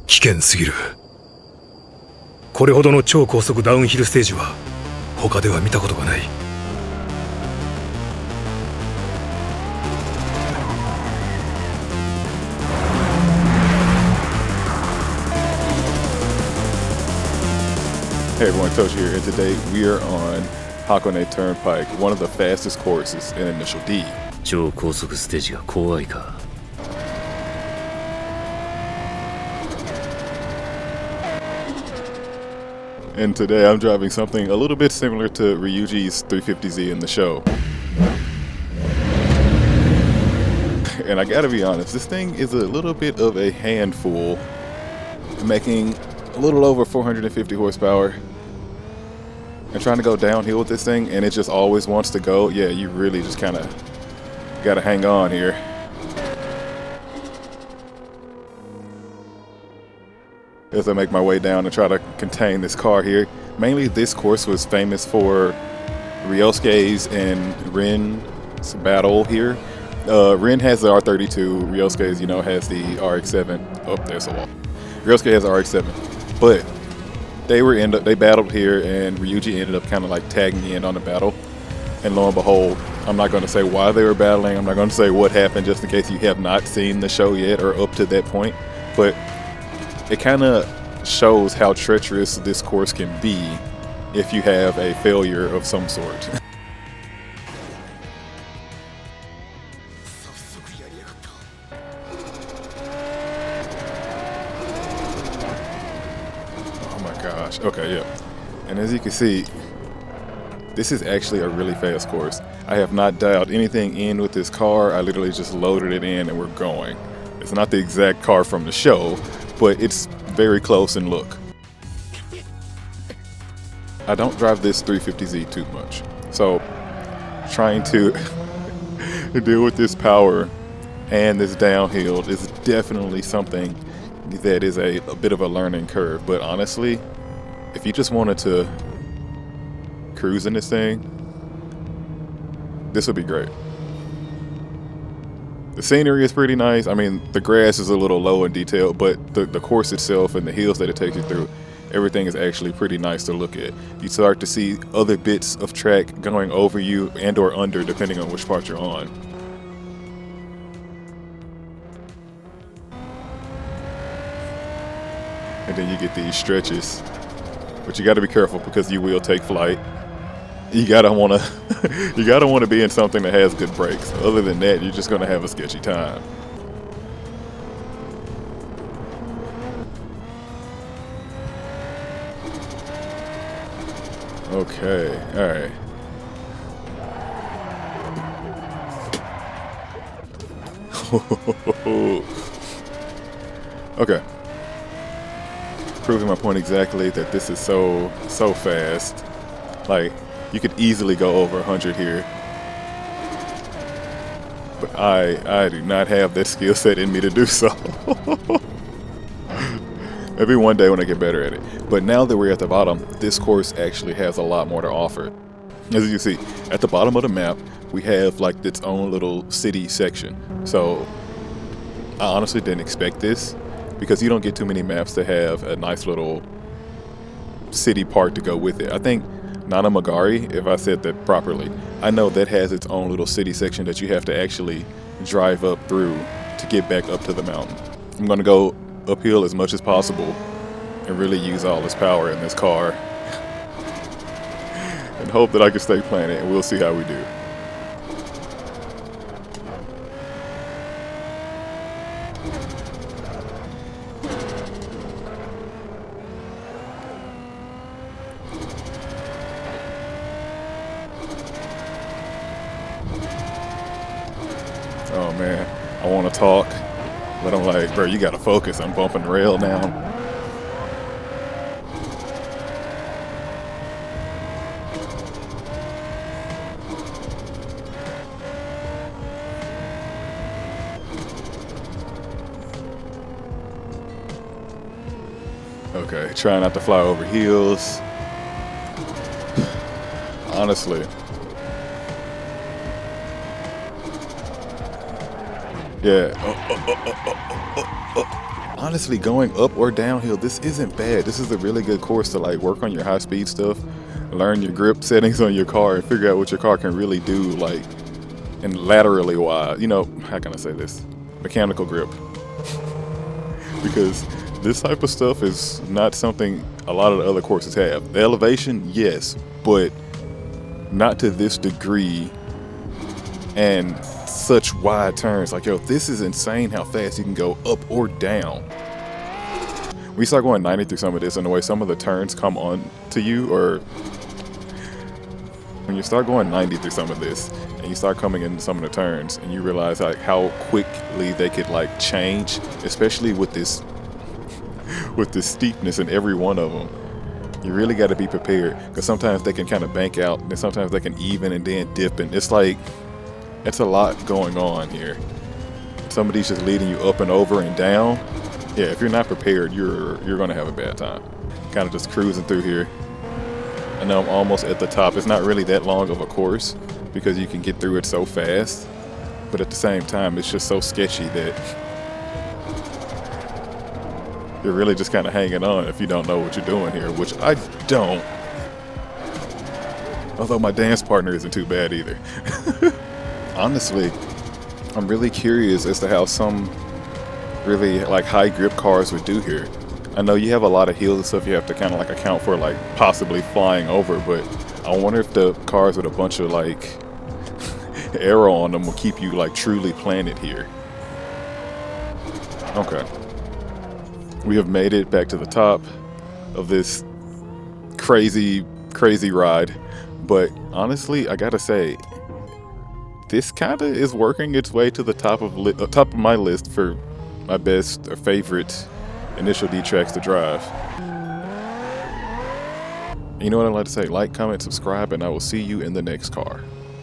危険すぎる。これほどの超高速ダウンヒルステージは他では見たことがない。Hey everyone, Toshii here, and today we are on Hakone Turnpike, one of the fastest courses in Initial D. 超高速ステージが怖いか。And today I'm driving something a little bit similar to Ryuji's 350Z in the show. And I gotta be honest, this thing is a little bit of a handful, making a little over 450 horsepower. And trying to go downhill with this thing, and it just always wants to go. Yeah, you really just kind of gotta hang on here. As I make my way down and try to contain this car here. Mainly this course was famous for Ryosuke's and Ren's battle here. Ren has the R32, Ryosuke's, you know, has the RX-7. Oh, there's a wall. Ryosuke has the RX-7, but they battled here, and Ryuji ended up kind of like tagging in on the battle. And lo and behold, I'm not going to say why they were battling. I'm not going to say what happened, just in case you have not seen the show yet or up to that point. But it kind of shows how treacherous this course can be if you have a failure of some sort. Gosh. Okay, yeah. And as you can see, this is actually a really fast course. I have not dialed anything in with this car. I literally just loaded it in and we're going. It's not the exact car from the show, but it's very close in look. I don't drive this 350Z too much, so trying to deal with this power and this downhill is definitely something that is a bit of a learning curve. But honestly, if you just wanted to cruise in this thing, this would be great. The scenery is pretty nice. I mean, the grass is a little low in detail, but the course itself and the hills that it takes you through, everything is actually pretty nice to look at. You start to see other bits of track going over you and or under, depending on which part you're on. And then you get these stretches, but you got to be careful because you will take flight. You gotta wanna be in something that has good brakes. Other than that, you're just gonna have a sketchy time. Okay, all right. Okay. Proving my point exactly that this is so fast. Like, you could easily go over 100 here, but I do not have that skill set in me to do so. Maybe one day when I get better at it. But now that we're at the bottom, this course actually has a lot more to offer. As you see, at the bottom of the map, we have like its own little city section. So I honestly didn't expect this, because you don't get too many maps that have a nice little city part to go with it. I think Nanamagari, if I said that properly, I know that has its own little city section that you have to actually drive up through to get back up to the mountain. I'm gonna go uphill as much as possible and really use all this power in this car and hope that I can stay playing it, and we'll see how we do. Oh man, I want to talk, but I'm like, bro, you gotta focus. I'm bumping the rail now. Okay, try not to fly over hills. Honestly. Yeah. honestly, going up or downhill, this isn't bad. This is a really good course to like work on your high speed stuff, learn your grip settings on your car, and figure out what your car can really do, like, and laterally wise. You know, how can I say this? Mechanical grip. Because this type of stuff is not something a lot of the other courses have. The elevation, yes, but not to this degree and such wide turns. Like, yo, this is insane how fast you can go up or down. We start going 90 through some of this, and the way some of the turns come on to you, or when you start going 90 through some of this and you start coming in some of the turns and you realize like how quickly they could like change, especially with this steepness in every one of them. You really got to be prepared, because sometimes they can kind of bank out, and sometimes they can even and then dip, and it's like, it's a lot going on here. Some of these just leading you up and over and down. Yeah, if you're not prepared, you're gonna have a bad time. Kind of just cruising through here. I know I'm almost at the top. It's not really that long of a course because you can get through it so fast, but at the same time, it's just so sketchy that you're really just kind of hanging on if you don't know what you're doing here, which I don't. Although my dance partner isn't too bad either. Honestly, I'm really curious as to how some really like high grip cars would do here. I know you have a lot of hills and stuff you have to kind of like account for, like possibly flying over, but I wonder if the cars with a bunch of like aero on them will keep you like truly planted here. Okay. We have made it back to the top of this crazy ride, but honestly, I gotta say, this kind of is working its way to the top of my list for my best or favorite initial D tracks to drive. You know what I'd like to say? Like, comment, subscribe, and I will see you in the next car.